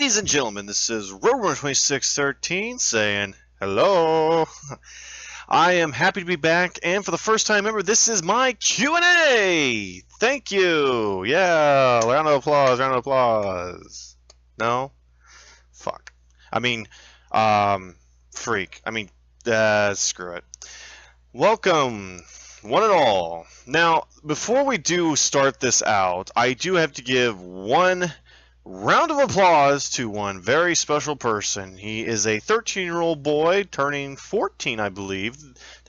Ladies and gentlemen, this is Rover2613 saying hello. I am happy to be back, and for the first time ever, this is my Q&A. Thank you. Yeah, round of applause, round of applause. No? Fuck. I mean, freak. Screw it. Welcome, one and all. Now, before we do start this out, I do have to give one round of applause to one very special person. He is a 13-year-old boy turning 14, I believe,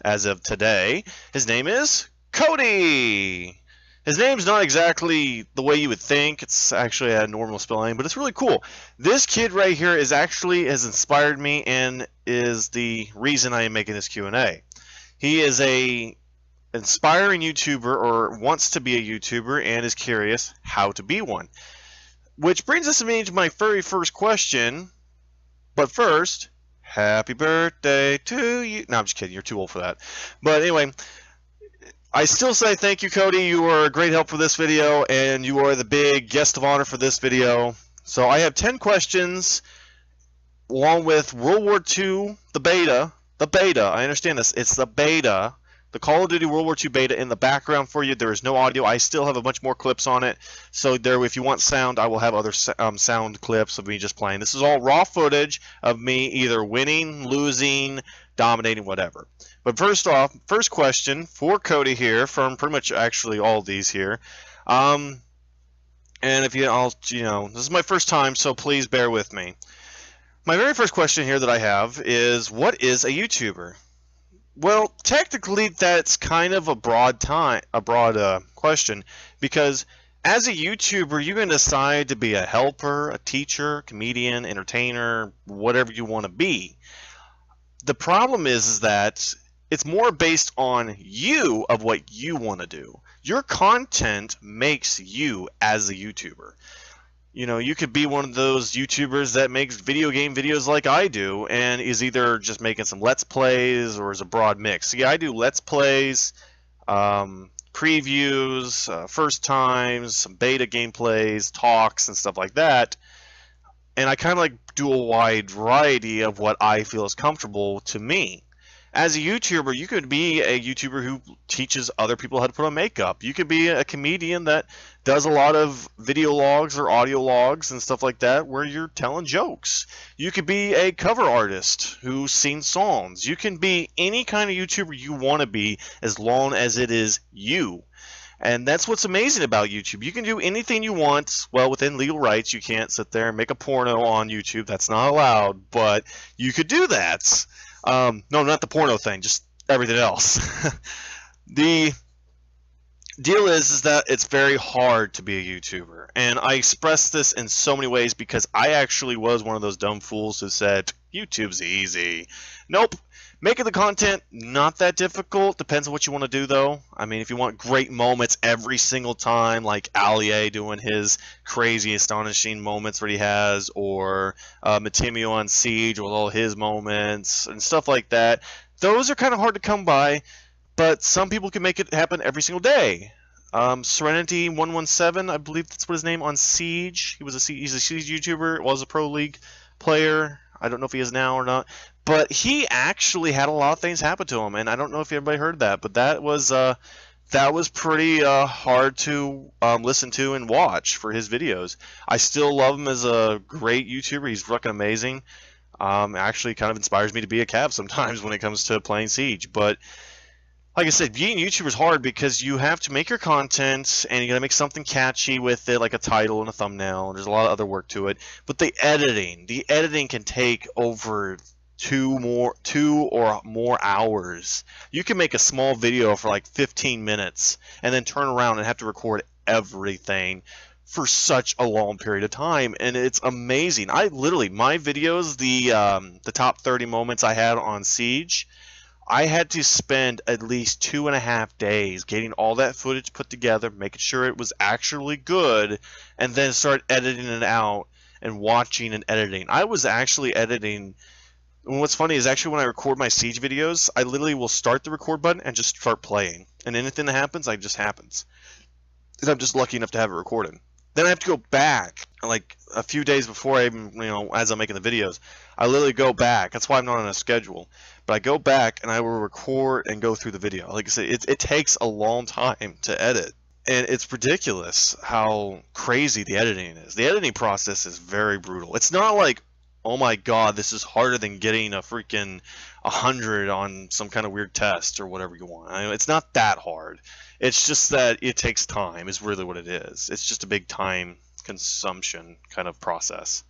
as of today. His name is Kowdy. His name's not exactly the way you would think. It's actually a normal spelling, but it's really cool. This kid right here has inspired me and is the reason I am making this Q&A. He is a inspiring YouTuber, or wants to be a YouTuber, and is curious how to be one. Which brings us to my very first question. But first, happy birthday to you. No, I'm just kidding. You're too old for that. But anyway, I still say thank you, Kowdy. You are a great help for this video, and you are the big guest of honor for this video. So I have 10 questions, along with World War II, the beta. The beta. I understand this. It's the beta. The Call of Duty World War II beta in the background for you. There is no audio. I still have a bunch more clips on it. So there, if you want sound, I will have other sound clips of me just playing. This is all raw footage of me either winning, losing, dominating, whatever. But first off, first question for Kowdy here, from pretty much actually all these here. And if this is my first time, so please bear with me. My very first question here that I have is, what is a YouTuber? Well, technically, that's kind of a broad question, because as a YouTuber, you can decide to be a helper, a teacher, comedian, entertainer, whatever you want to be. The problem is that it's more based on you of what you want to do. Your content makes you as a YouTuber. You know, you could be one of those YouTubers that makes video game videos like I do, and is either just making some Let's Plays or is a broad mix. See, I do Let's Plays, previews, first times, some beta gameplays, talks, and stuff like that. And I kind of like do a wide variety of what I feel is comfortable to me. As a YouTuber, you could be a YouTuber who teaches other people how to put on makeup. You could be a comedian that does a lot of video logs or audio logs and stuff like that where you're telling jokes. You could be a cover artist who sings songs. You can be any kind of YouTuber you want to be, as long as it is you. And that's what's amazing about YouTube. You can do anything you want. Well, within legal rights, you can't sit there and make a porno on YouTube. That's not allowed, but you could do that. No, not the porno thing, just everything else. The deal is that it's very hard to be a YouTuber, and I express this in so many ways because I actually was one of those dumb fools who said YouTube's easy. Nope. Making the content, not that difficult. Depends on what you want to do, though. I mean, if you want great moments every single time, like Allier doing his crazy, astonishing moments that he has, or Matimio on Siege with all his moments and stuff like that, those are kind of hard to come by, but some people can make it happen every single day. Serenity117, I believe that's what his name, on Siege. He's a Siege YouTuber, was a Pro League player. I don't know if he is now or not. But he actually had a lot of things happen to him, and I don't know if everybody heard that, but that was pretty hard to listen to and watch for his videos. I still love him as a great YouTuber. He's fucking amazing. Actually kind of inspires me to be a Cav sometimes when it comes to playing Siege. But like I said, being a YouTuber is hard because you have to make your content, and you got to make something catchy with it, like a title and a thumbnail, and there's a lot of other work to it. But the editing can take over two or more hours. You can make a small video for like 15 minutes and then turn around and have to record everything for such a long period of time, and it's amazing. My videos, the top 30 moments I had on Siege, I had to spend at least 2.5 days getting all that footage put together, making sure it was actually good, and then start editing it out and watching and editing. I was actually editing. And what's funny is actually when I record my Siege videos, I literally will start the record button and just start playing. And anything that happens, it just happens. And I'm just lucky enough to have it recorded. Then I have to go back like a few days before I even, as I'm making the videos. I literally go back. That's why I'm not on a schedule. But I go back and I will record and go through the video. Like I said, it takes a long time to edit. And it's ridiculous how crazy the editing is. The editing process is very brutal. It's not like, oh my god, this is harder than getting a freaking 100 on some kind of weird test or whatever you want. I mean, it's not that hard. It's just that it takes time, is really what it is. It's just a big time consumption kind of process.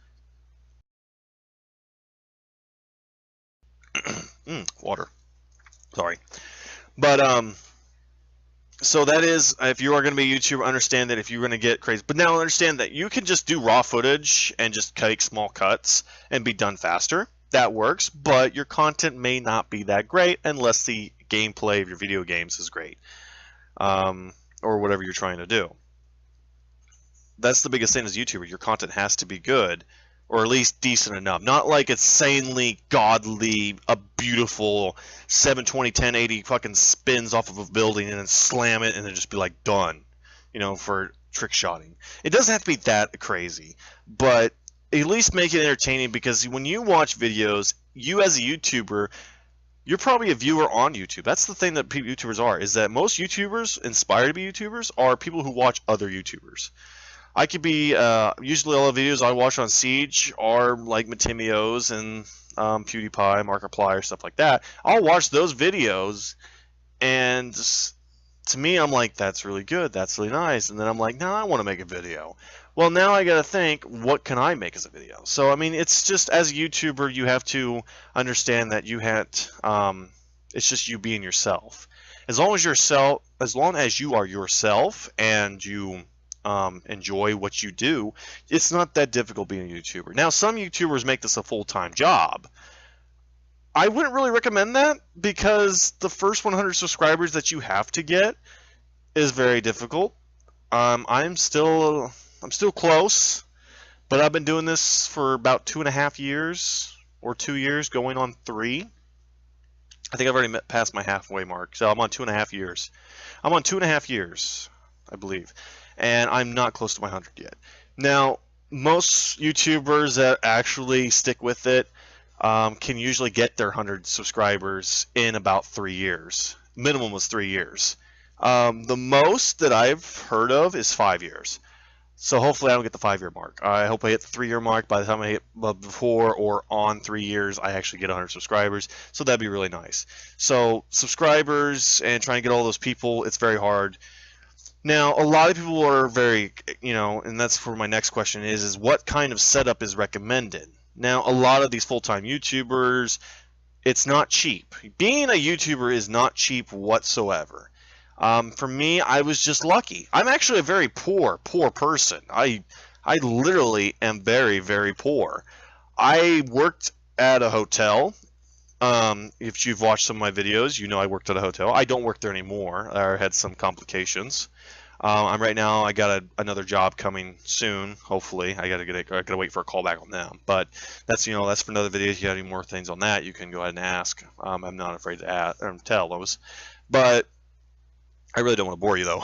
Water. Sorry. But so that is, if you are going to be a YouTuber, understand that if you're going to get crazy. But now understand that you can just do raw footage and just take small cuts and be done faster. That works, but your content may not be that great unless the gameplay of your video games is great, or whatever you're trying to do. That's the biggest thing as a YouTuber. Your content has to be good, or at least decent enough. Not like insanely godly, a beautiful 720, 1080 fucking spins off of a building and then slam it and then just be like done, for trick shotting. It doesn't have to be that crazy, but at least make it entertaining, because when you watch videos, you as a YouTuber, you're probably a viewer on YouTube. That's the thing that YouTubers are, is that most YouTubers, inspired to be YouTubers, are people who watch other YouTubers. I could be, usually all the videos I watch on Siege are like Matimio's and PewDiePie, Markiplier, stuff like that. I'll watch those videos, and to me, I'm like, that's really good, that's really nice. And then I'm like, no, I want to make a video. Well, now I got to think, what can I make as a video? So, I mean, it's just, as a YouTuber, you have to understand that it's just you being yourself. As long as you are yourself and you enjoy what you do, it's not that difficult being a YouTuber. Now, some YouTubers make this a full-time job. I wouldn't really recommend that, because the first 100 subscribers that you have to get is very difficult. I'm still close, but I've been doing this for about 2.5 years, or 2 years, going on 3. I think I've already passed my halfway mark, so I'm on 2.5 years. I'm on 2.5 years, I believe, and I'm not close to my 100 yet. Now, most YouTubers that actually stick with it can usually get their 100 subscribers in about 3 years. Minimum was 3 years. The most that I've heard of is 5 years. So hopefully I don't get the 5-year mark. I hope I hit the 3-year mark. By the time I hit before or on 3 years, I actually get 100 subscribers. So that'd be really nice. So subscribers and trying to get all those people, it's very hard. Now, a lot of people are very, and that's for my next question is what kind of setup is recommended? Now, a lot of these full-time YouTubers, it's not cheap. Being a YouTuber is not cheap whatsoever. For me, I was just lucky. I'm actually a very poor person. I literally am very, very poor. I worked at a hotel. If you've watched some of my videos, you know I worked at a hotel. I don't work there anymore. I had some complications. Right now. I got another job coming soon. Hopefully, I gotta wait for a call back on them. But that's for another video. If you have any more things on that, you can go ahead and ask. I'm not afraid to tell those. But I really don't want to bore you though.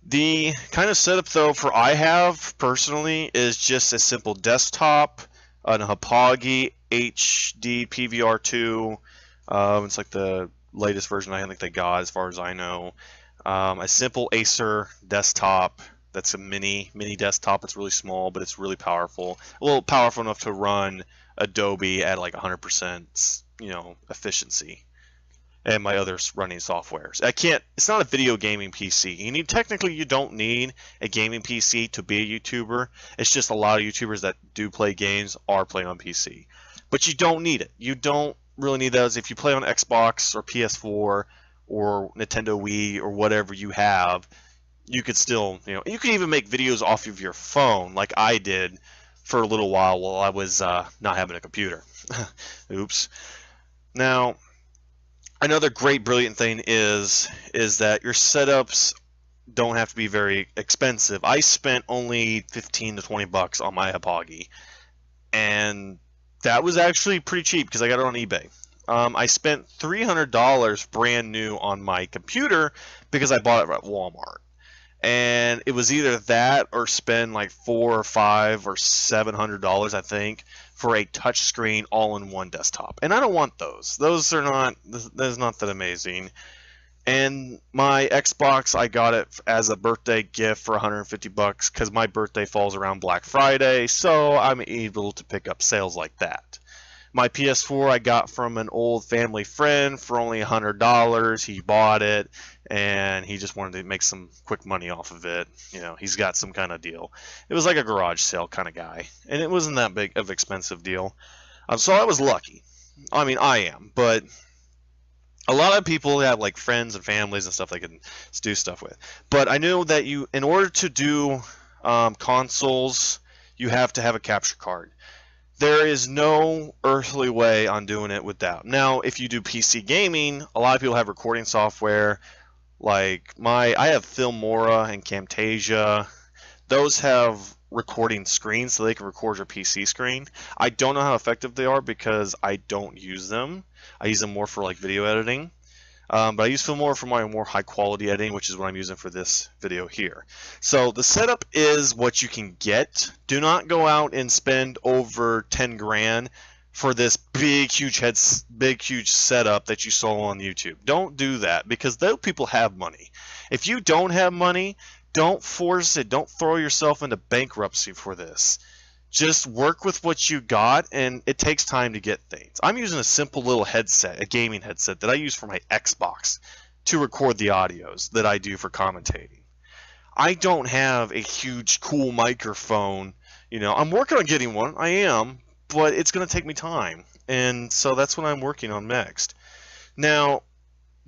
The kind of setup though I have personally is just a simple desktop, an Hapagi HD PVR2. It's like the latest version I think they got, as far as I know. A simple Acer desktop. That's a mini desktop. It's really small, but it's really powerful. A little powerful enough to run Adobe at like 100%, efficiency, and my other running softwares. It's not a video gaming PC. Technically you don't need a gaming PC to be a YouTuber. It's just a lot of YouTubers that do play games are playing on PC. But you don't need it. You don't really need those. If you play on Xbox or PS4 or Nintendo Wii or whatever you have, you could still, you can even make videos off of your phone like I did for a little while I was not having a computer. Oops. Now, another great brilliant thing is that your setups don't have to be very expensive. I spent only 15 to 20 bucks on my Hapagi, and that was actually pretty cheap because I got it on eBay. I spent $300 brand new on my computer because I bought it at Walmart. and it was either that or spend like $4 or $5 or $700, I think, for a touchscreen all-in-one desktop. And I don't want those. Those are not. That's not that amazing. And my Xbox, I got it as a birthday gift for $150 because my birthday falls around Black Friday, so I'm able to pick up sales like that. My PS4 I got from an old family friend for only $100. He bought it, and he just wanted to make some quick money off of it. You know, he's got some kind of deal. It was like a garage sale kind of guy, and it wasn't that big of an expensive deal. So I was lucky. I mean, I am, but a lot of people have like friends and families and stuff they can do stuff with. But I know that in order to do consoles, you have to have a capture card. There is no earthly way on doing it without. Now, if you do PC gaming, a lot of people have recording software. Like I have Filmora and Camtasia. Those have recording screens so they can record your PC screen. I don't know how effective they are because I don't use them. I use them more for like video editing. But I use Filmora for my more high quality editing, which is what I'm using for this video here. So the setup is what you can get. Do not go out and spend over 10 grand for this big huge setup that you saw on YouTube. Don't do that because those people have money. If you don't have money, don't force it. Don't throw yourself into bankruptcy for this. Just work with what you got, and it takes time to get things. I'm using a simple little headset, a gaming headset that I use for my Xbox to record the audios that I do for commentating. I don't have a huge cool microphone. You know, I'm working on getting one. I am, but it's going to take me time. And so that's what I'm working on next. Now,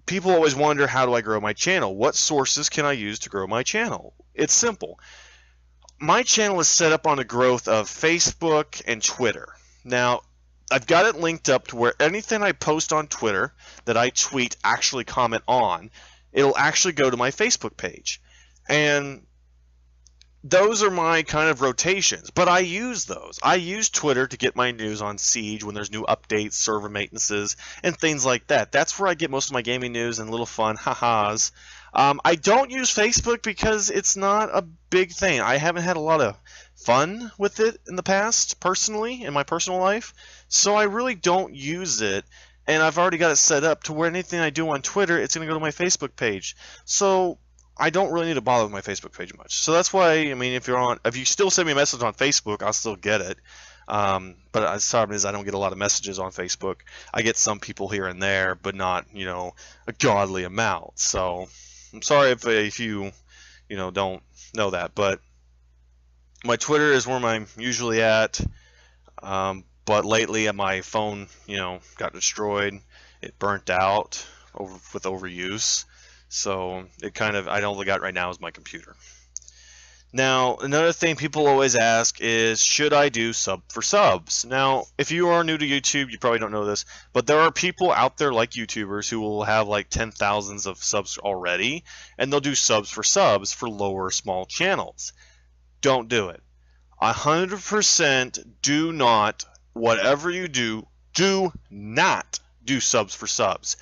people always wonder, how do I grow my channel? What sources can I use to grow my channel? It's simple. My channel is set up on the growth of Facebook and Twitter. Now, I've got it linked up to where anything I post on Twitter that I tweet, actually comment on, it'll actually go to my Facebook page. And those are my kind of rotations, but I use those. I use Twitter to get my news on Siege when there's new updates, server maintenances, and things like that. That's where I get most of my gaming news and little fun ha-has. I don't use Facebook because it's not a big thing. I haven't had a lot of fun with it in the past, personally, in my personal life, so I really don't use it. And I've already got it set up to where anything I do on Twitter, it's going to go to my Facebook page. So I don't really need to bother with my Facebook page much. So that's why, I mean, if you still send me a message on Facebook, I'll still get it. But the problem is I don't get a lot of messages on Facebook. I get some people here and there, but not, you know, a godly amount. So I'm sorry if you don't know that. But my Twitter is where I'm usually at. But lately my phone, got destroyed. It burnt out with overuse. So I only got right now is my computer. Now, another thing people always ask is, should I do sub for subs? Now, if you are new to YouTube, you probably don't know this, but there are people out there like YouTubers who will have like 10,000s of subs already, and they'll do subs for lower, small channels. Don't do it. 100% do not, whatever you do not do subs for subs.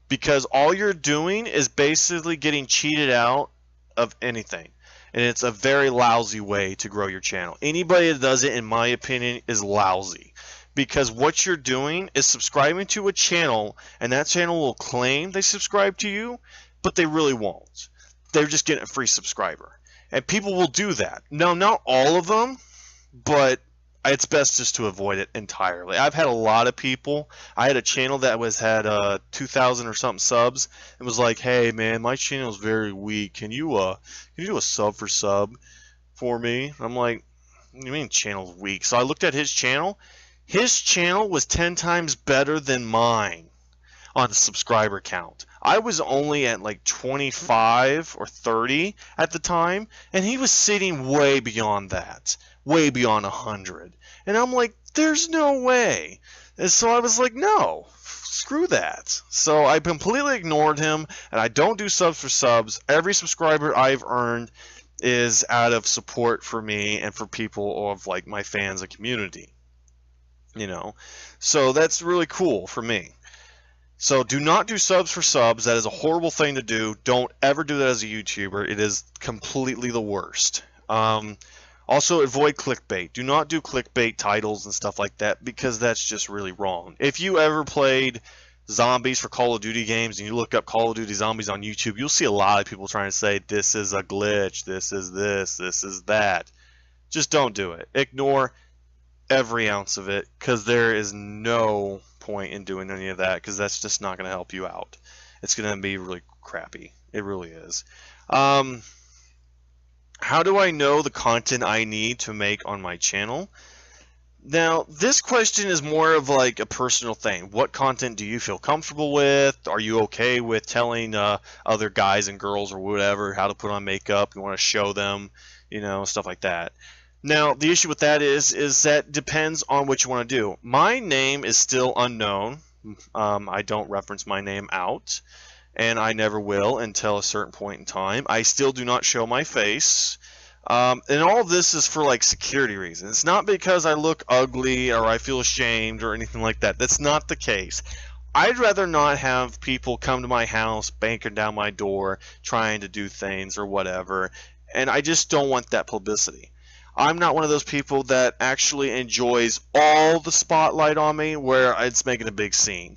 Because all you're doing is basically getting cheated out of anything. And it's a very lousy way to grow your channel. Anybody that does it, in my opinion, is lousy. Because what you're doing is subscribing to a channel, and that channel will claim they subscribe to you, but they really won't. They're just getting a free subscriber. And people will do that. Now, not all of them, but it's best just to avoid it entirely. I've had a lot of people. I had a channel that had 2,000 or something subs, and was like, "Hey man, my channel is very weak. Can you do a sub for me?" I'm like, "What do you mean channel's weak?" So I looked at his channel. His channel was 10 times better than mine on the subscriber count. I was only at like 25 or 30 at the time, and he was sitting way beyond that. Way beyond 100. And I'm like, there's no way. And so I was like, no, screw that. So I completely ignored him, and I don't do subs for subs. Every subscriber I've earned is out of support for me and for people of like my fans and community. So that's really cool for me. So do not do subs for subs. That is a horrible thing to do. Don't ever do that as a YouTuber. It is completely the worst. Also, avoid clickbait. Do not do clickbait titles and stuff like that because that's just really wrong. If you ever played zombies for Call of Duty games and you look up Call of Duty zombies on YouTube, you'll see a lot of people trying to say this is a glitch, this is that. Just don't do it. Ignore every ounce of it because there is no point in doing any of that because that's just not going to help you out. It's going to be really crappy. It really is. How do I know the content I need to make on my channel? Now, this question is more of like a personal thing. What content do you feel comfortable with? Are you okay with telling other guys and girls or whatever how to put on makeup? You want to show them, you know, stuff like that. Now, the issue with that is that depends on what you want to do. My name is still unknown. I don't reference my name out, and I never will until a certain point in time. I still do not show my face. And all of this is for like security reasons. It's not because I look ugly or I feel ashamed or anything like that. That's not the case. I'd rather not have people come to my house, banging down my door, trying to do things or whatever. And I just don't want that publicity. I'm not one of those people that actually enjoys all the spotlight on me where it's making a big scene.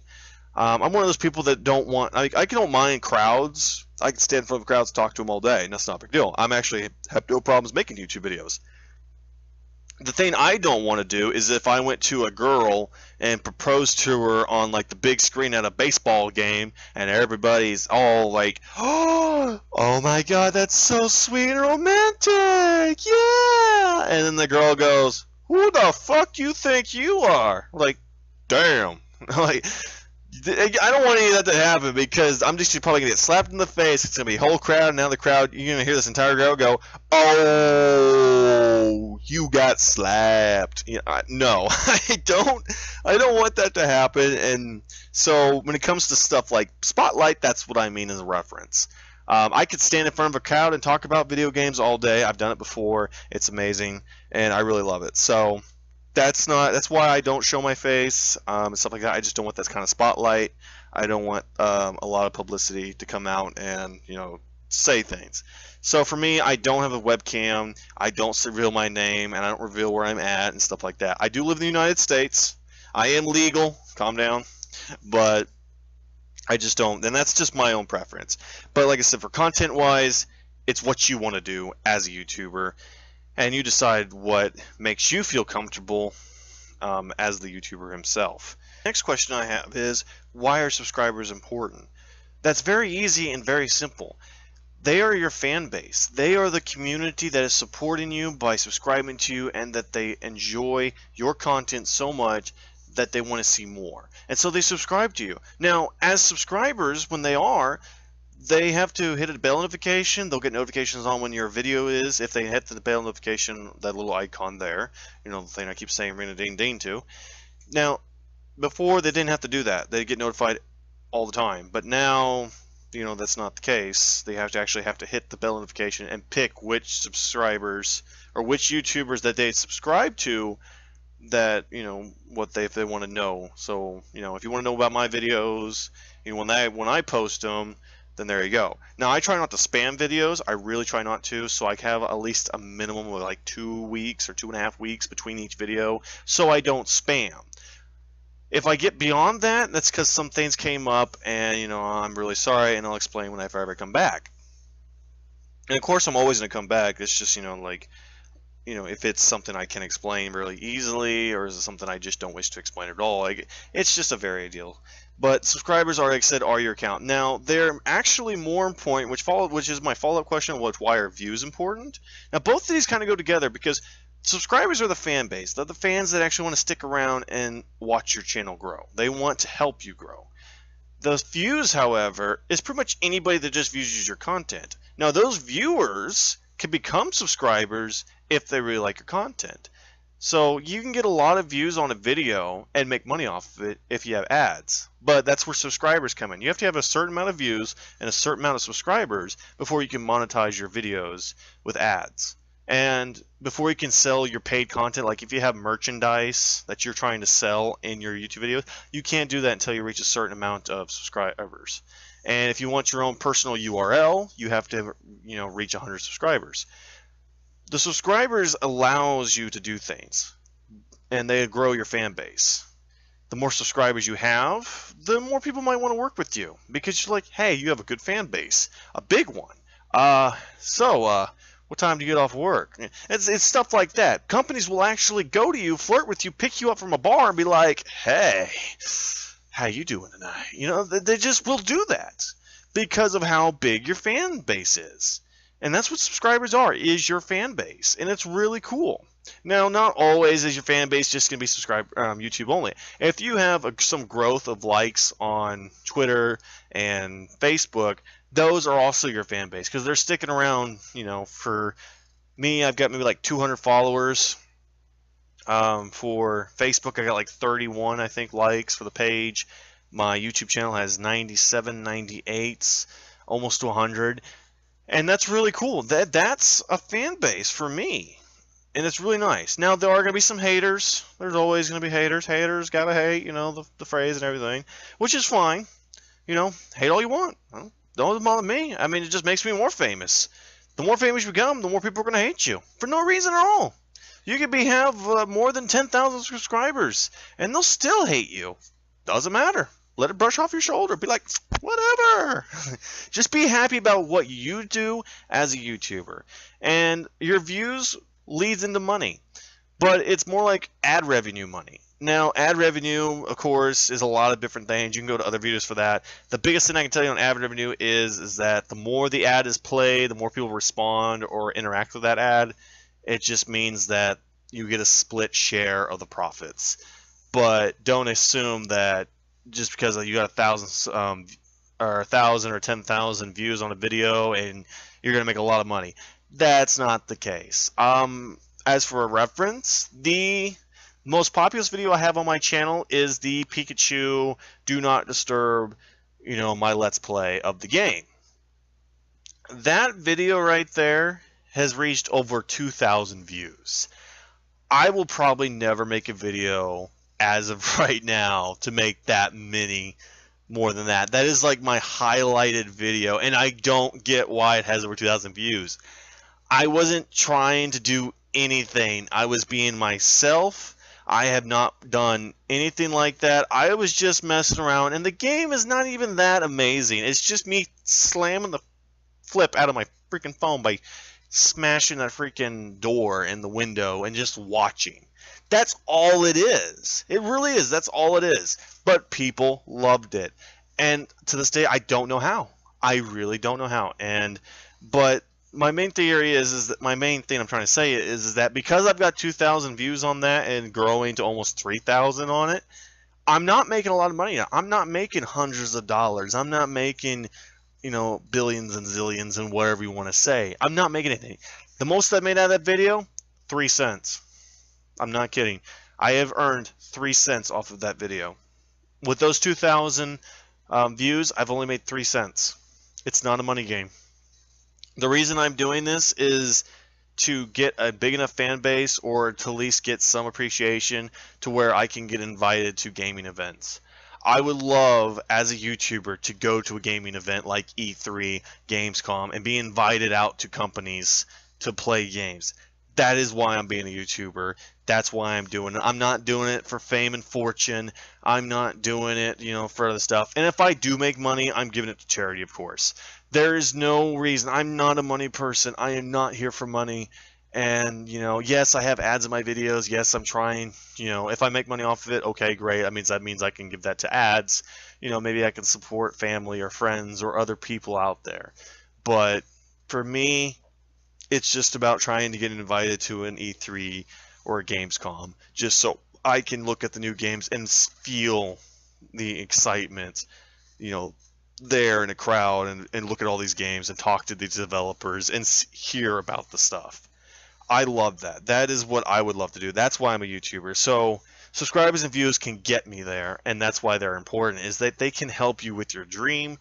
I'm one of those people that don't want. I don't mind crowds. I can stand in front of crowds, talk to them all day, and that's not a big deal. I'm actually have no problems making YouTube videos. The thing I don't want to do is if I went to a girl and proposed to her on like the big screen at a baseball game, and everybody's all like, "Oh my God, that's so sweet and romantic, yeah!" And then the girl goes, "Who the fuck you think you are?" Like, damn, like. I don't want any of that to happen because I'm just probably going to get slapped in the face. It's going to be a whole crowd. And now the crowd, you're going to hear this entire crowd go, "Oh, you got slapped." You know, no, I don't want that to happen. And so when it comes to stuff like Spotlight, that's what I mean as a reference. I could stand in front of a crowd and talk about video games all day. I've done it before. It's amazing, and I really love it. So that's why I don't show my face and stuff like that. I just don't want that kind of spotlight. I don't want a lot of publicity to come out and, you know, say things. So for me, I don't have a webcam. I don't reveal my name, and I don't reveal where I'm at and stuff like that. I do live in the United States. I am legal. Calm down. But I just don't, and that's just my own preference. But like I said, for content wise, it's what you want to do as a YouTuber, and you decide what makes you feel comfortable as the YouTuber himself. Next question I have is, why are subscribers important? That's very easy and very simple. They are your fan base. They are the community that is supporting you by subscribing to you, and that they enjoy your content so much that they want to see more. And so they subscribe to you. Now, as subscribers, when they have to hit a bell notification. They'll get notifications on when your video is. If they hit the bell notification, that little icon there, you know, the thing I keep saying ring a ding ding to. Now, before they didn't have to do that. They get notified all the time. But now, you know, that's not the case. They have to hit the bell notification and pick which subscribers or which YouTubers that they subscribe to, that, you know, if they want to know. So, you know, if you want to know about my videos, you know, when I post them, then there you go. Now, I try not to spam videos. I really try not to. So I have at least a minimum of like 2 weeks or 2.5 weeks between each video, so I don't spam. If I get beyond that, that's because some things came up, and, you know, I'm really sorry, and I'll explain whenever I ever come back. And of course, I'm always going to come back. It's just, you know, like, you know, if it's something I can explain really easily, or is it something I just don't wish to explain at all, like, it's just a very deal. But subscribers, are, like I said, are your account. Now, they're actually more important, which is my follow-up question, why are views important? Now, both of these kind of go together, because subscribers are the fan base. They're the fans that actually want to stick around and watch your channel grow. They want to help you grow. The views, however, is pretty much anybody that just views your content. Now, those viewers can become subscribers if they really like your content. So you can get a lot of views on a video and make money off of it if you have ads. But that's where subscribers come in. You have to have a certain amount of views and a certain amount of subscribers before you can monetize your videos with ads. And before you can sell your paid content, like if you have merchandise that you're trying to sell in your YouTube videos, you can't do that until you reach a certain amount of subscribers. And if you want your own personal URL, you have to, reach 100 subscribers. The subscribers allows you to do things, and they grow your fan base. The more subscribers you have, the more people might want to work with you because you're like, hey, you have a good fan base, a big one. What time do you get off work? It's stuff like that. Companies will actually go to you, flirt with you, pick you up from a bar, and be like, hey, how you doing tonight? They just will do that because of how big your fan base is. And that's what subscribers are, is your fan base. And it's really cool. Now, not always is your fan base just going to be YouTube only. If you have some growth of likes on Twitter and Facebook, those are also your fan base because they're sticking around. For me, I've got maybe like 200 followers. For Facebook, I got like 31, I think, likes for the page. My YouTube channel has 97, 98, almost to 100. And that's really cool. That's a fan base for me. And it's really nice. Now, there are going to be some haters. There's always going to be haters. Haters gotta hate, the phrase and everything, which is fine. Hate all you want. Don't bother me. I mean, it just makes me more famous. The more famous you become, the more people are going to hate you for no reason at all. You could have more than 10,000 subscribers, and they'll still hate you. Doesn't matter. Let it brush off your shoulder. Be like, whatever. Just be happy about what you do as a YouTuber. And your views leads into money. But it's more like ad revenue money. Now, ad revenue, of course, is a lot of different things. You can go to other videos for that. The biggest thing I can tell you on ad revenue is that the more the ad is played, the more people respond or interact with that ad. It just means that you get a split share of the profits. But don't assume that just because you got 1,000 or 10,000 views on a video and you're going to make a lot of money. That's not the case. As for a reference, the most popular video I have on my channel is the Pikachu Do Not Disturb, my Let's Play of the game. That video right there has reached over 2,000 views. I will probably never make a video as of right now to make that many more than that. That is like my highlighted video, and I don't get why it has over 2,000 views. I wasn't trying to do anything. I was being myself. I have not done anything like that. I was just messing around, and the game is not even that amazing. It's just me slamming the flip out of my freaking phone by smashing that freaking door in the window and just watching. That's all it is. It really is. That's all it is. But people loved it. And to this day, I don't know how. I really don't know how. But my main theory is that my main thing I'm trying to say is that because I've got 2,000 views on that and growing to almost 3,000 on it, I'm not making a lot of money now. I'm not making hundreds of dollars. I'm not making, billions and zillions and whatever you want to say. I'm not making anything. The most I made out of that video, 3 cents. I'm not kidding. I have earned 3 cents off of that video. With those 2,000 views, I've only made 3 cents. It's not a money game. The reason I'm doing this is to get a big enough fan base or to at least get some appreciation to where I can get invited to gaming events. I would love, as a YouTuber, to go to a gaming event like E3, Gamescom, and be invited out to companies to play games. That is why I'm being a YouTuber. That's why I'm doing it. I'm not doing it for fame and fortune. I'm not doing it, for other stuff. And if I do make money, I'm giving it to charity, of course. There is no reason. I'm not a money person. I am not here for money. And, yes, I have ads in my videos. Yes, I'm trying. If I make money off of it, okay, great. That means I can give that to ads. Maybe I can support family or friends or other people out there. But for me, it's just about trying to get invited to an E3 or a Gamescom just so I can look at the new games and feel the excitement, there in a crowd and look at all these games and talk to these developers and hear about the stuff. I love that. That is what I would love to do. That's why I'm a YouTuber. So subscribers and views can get me there, and that's why they're important, is that they can help you with your dream.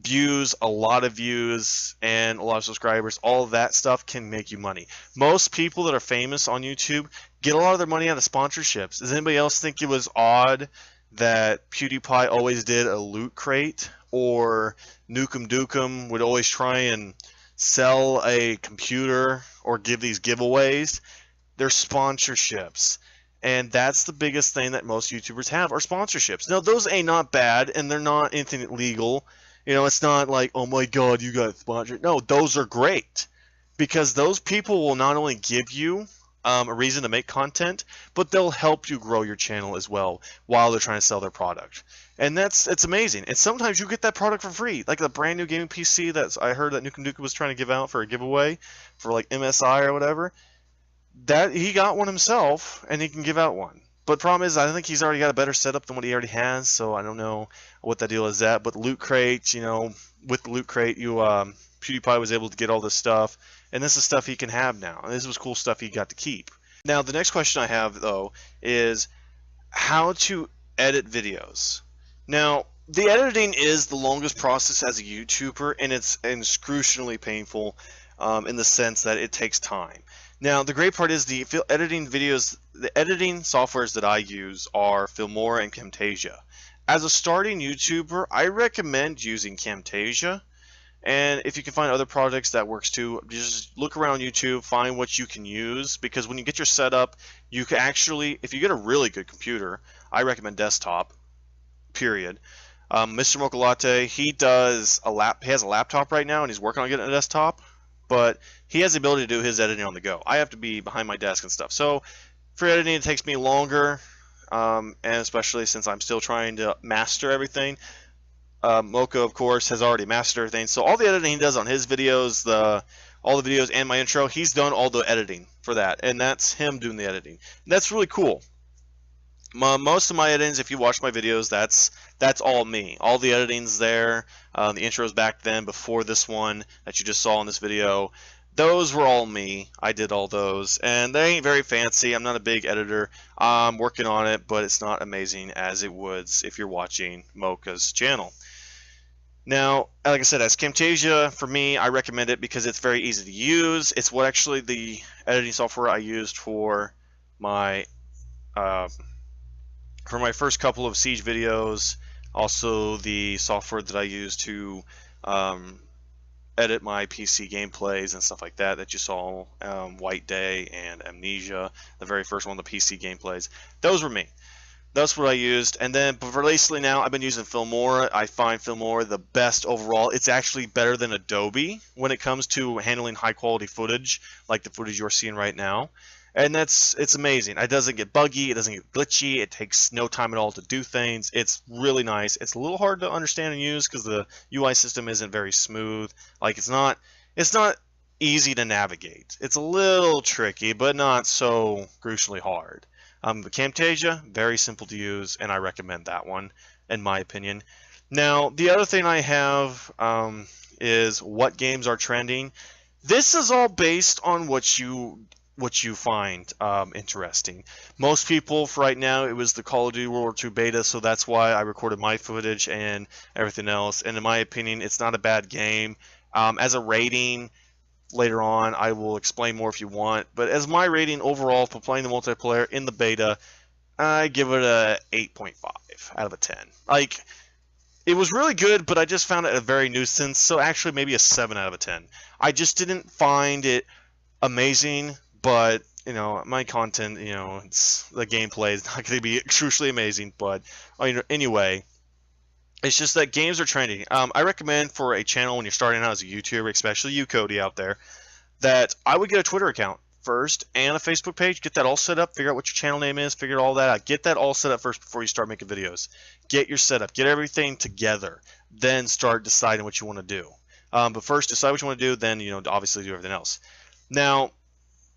views, a lot of views, and a lot of subscribers, all of that stuff can make you money. Most people that are famous on YouTube get a lot of their money out of sponsorships. Does anybody else think it was odd that PewDiePie always did a loot crate, or Nukem Dukem would always try and sell a computer or give these giveaways? They're sponsorships. And that's the biggest thing that most YouTubers have are sponsorships. Now, those ain't not bad, and they're not anything illegal. You know, it's not like, oh my God, you got sponsored. No, those are great because those people will not only give you a reason to make content, but they'll help you grow your channel as well while they're trying to sell their product. And it's amazing. And sometimes you get that product for free, like the brand new gaming PC that I heard that Nukem Nukem was trying to give out for a giveaway for like MSI or whatever. That he got one himself, and he can give out one. But the problem is, I think he's already got a better setup than what he already has, so I don't know what that deal is at. But Loot Crate, you know, with the Loot Crate, PewDiePie was able to get all this stuff, and this is stuff he can have now. And this was cool stuff he got to keep. Now, the next question I have, though, is how to edit videos. Now, the editing is the longest process as a YouTuber, and it's excruciatingly painful in the sense that it takes time. Now, the great part is the editing softwares that I use are Filmora and Camtasia. As a starting YouTuber, I recommend using Camtasia. And if you can find other projects that works too, just look around YouTube, find what you can use, because when you get your setup, you can actually, if you get a really good computer, I recommend desktop, period. Mr. Mocha Latte, he has a laptop right now, and he's working on getting a desktop, but he has the ability to do his editing on the go. I have to be behind my desk and stuff. So for editing, it takes me longer, and especially since I'm still trying to master everything. Mocha, of course, has already mastered everything. So all the editing he does on his videos, all the videos and my intro, he's done all the editing for that, and that's him doing the editing. And that's really cool. Most of my editings, if you watch my videos, that's all me. All the editing's there. The intros back then, before this one that you just saw in this video, those were all me. I did all those, and they ain't very fancy. I'm not a big editor. I'm working on it, but it's not amazing as it would if you're watching Mocha's channel. Now, like I said, as Camtasia, for me, I recommend it because it's very easy to use. It's what actually the editing software I used for my first couple of Siege videos. Also, the software that I use to edit my PC gameplays and stuff like that that you saw, White Day and Amnesia, the very first one, the PC gameplays. Those were me. That's what I used. And then, but recently now, I've been using Filmora. I find Filmora the best overall. It's actually better than Adobe when it comes to handling high quality footage, like the footage you're seeing right now. And it's amazing. It doesn't get buggy. It doesn't get glitchy. It takes no time at all to do things. It's really nice. It's a little hard to understand and use because the UI system isn't very smooth. Like it's not easy to navigate. It's a little tricky, but not so crucially hard. The Camtasia, very simple to use, and I recommend that one, in my opinion. Now, the other thing I have is what games are trending. This is all based on what you find interesting. Most people, for right now, it was the Call of Duty World War II beta, so that's why I recorded my footage and everything else. And in my opinion, it's not a bad game. As a rating, later on, I will explain more if you want. But as my rating overall for playing the multiplayer in the beta, I give it a 8.5 out of a 10. Like, it was really good, but I just found it a very nuisance. So actually, maybe a 7 out of a 10. I just didn't find it amazing, but you know, my content, you know, the gameplay is not going to be crucially amazing. But anyway. It's just that games are trending. I recommend for a channel when you're starting out as a YouTuber, especially you, Kowdy, out there, that I would get a Twitter account first and a Facebook page. Get that all set up. Figure out what your channel name is. Figure all that out. Get that all set up first before you start making videos. Get your setup. Get everything together. Then start deciding what you want to do. But first, decide what you want to do. Then, you know, obviously do everything else. Now,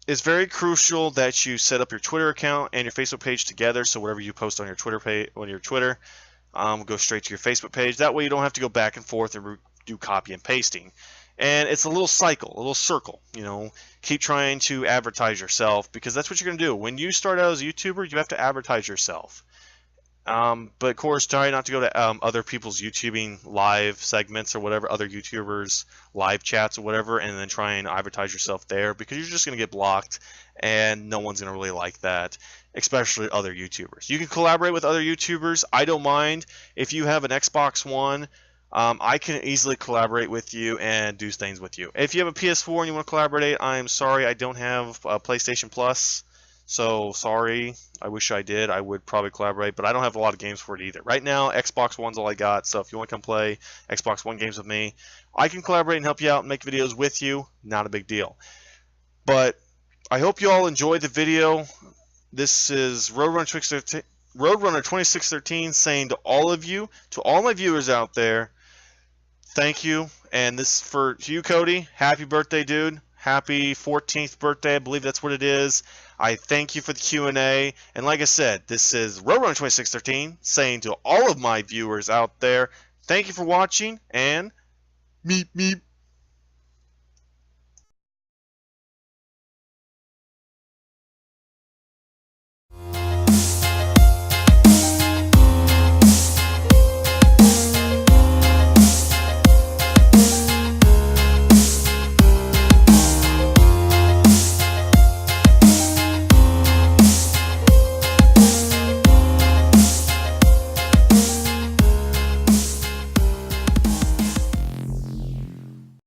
it's very crucial that you set up your Twitter account and your Facebook page together. So whatever you post on your Twitter page, go straight to your Facebook page. That way you don't have to go back and forth and do copy and pasting. And it's a little cycle, a little circle, you know. Keep trying to advertise yourself because that's what you're going to do. When you start out as a YouTuber, you have to advertise yourself. But of course, try not to go to other people's YouTubing live segments or whatever, other YouTubers live chats or whatever, and then try and advertise yourself there, because you're just going to get blocked, and no one's going to really like that, especially other YouTubers. You can collaborate with other YouTubers. I don't mind. If you have an Xbox One, I can easily collaborate with you and do things with you. If you have a PS4 and you want to collaborate, I'm sorry, I don't have PlayStation Plus. So sorry, I wish I did. I would probably collaborate, but I don't have a lot of games for it either. Right now, Xbox One's all I got, so if you want to come play Xbox One games with me, I can collaborate and help you out and make videos with you. Not a big deal. But I hope you all enjoyed the video. This is Roadrunner 2613 saying to all of you, to all my viewers out there, thank you. And this for you, Kowdy. Happy birthday, dude. Happy 14th birthday. I believe that's what it is. I thank you for the Q&A. And like I said, this is Roadrunner 2613 saying to all of my viewers out there, thank you for watching, and meep meep.